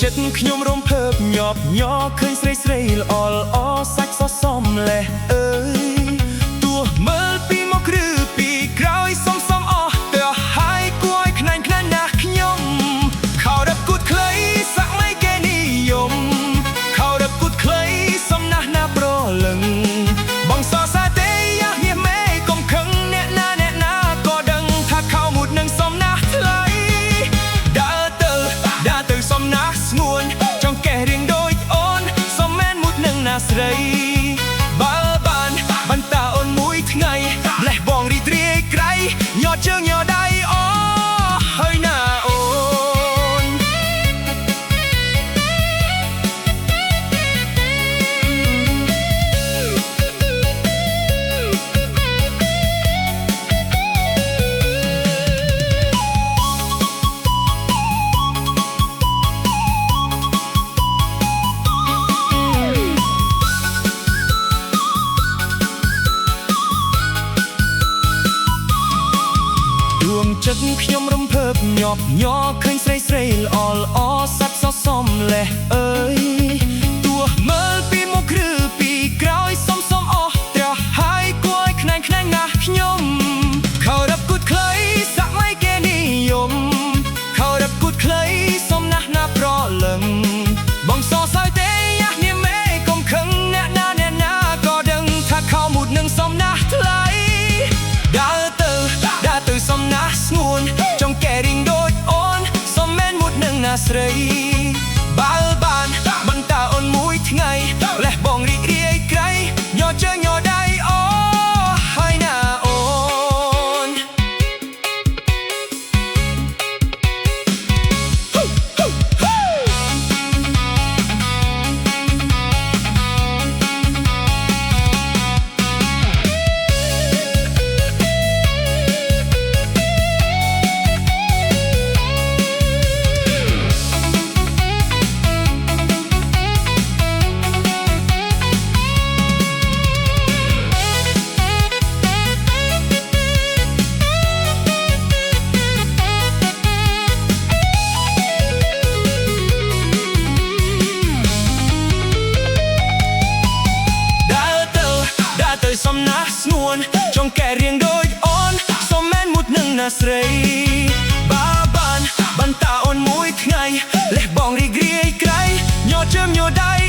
ចិត្តខ្ញុំរំភើបញាប់ញ័រឃើញស្រីស្រីល្អល្អសាច់សសមលេះអើយទោះមើលពីមុខឬពីក្រោយសំសំអស់ទៅហើយគួរឲ្យខ្នាញ់ខ្នាញ់ណាស់ខ្ញុំខោរឹបគូតខ្លីសាក់មិនគេនិយមខោរឹបគូតខ្លីសំណាស់ណាប្រលឹងបងសរសើរទេយ៉ាហៀមេកុំខឹងអ្នកណាក៏ដឹងថាខោមួយនឹងសំណាស់ថ្លៃដើរទៅសំណាស់ស្ងួនចង់កេះរៀងដូចអូនសំមែនមួយនឹងណាស្រីបើបានបន្តអូនមួយថ្ងៃលេះបងរីករាយក្រៃញ័រជើងញ័រដៃអូហើយណាអូនចិត្តខ្ញុំរំភើបញាប់ញ័រឃើញស្រីស្រីល្អល្អសាច់សសមលេះអើយទោះមើលពីមុខឬពីក្រោយសំអស់ត្រហើយគួរឲ្យខ្នាញ់ខ្នាញ់ណាស់ខ្ញុំខោរឹបគូតខ្លីសាក់មិនគេនិយមខោរឹបគូតខ្លីសំណាស់ណាប្រលឹងបងសរសើរទេយ៉ាស់នាមេកុំខឹងអ្នកណាក៏ដឹងថាខោមួយនឹងសំណាស់ថ្លៃដើរទៅសំណាស់ស្ងួនចង់កែរៀងដូចអូនសំមែនមួយនឹងណាស្រីបើបានបន្តអូនមួយថ្ងៃលេះបងរីករាយក្រៃញ័រជើងញ័រដៃអូហើយណាអូនសំណាស់ស្ងួនចង់កែរៀងដូចអូនសំមែនមួយនឹងណាស្រីបើបានបន្តអូនមួយថ្ងៃលេះបងរីករាយក្រៃញ័រជើងញ័រដៃ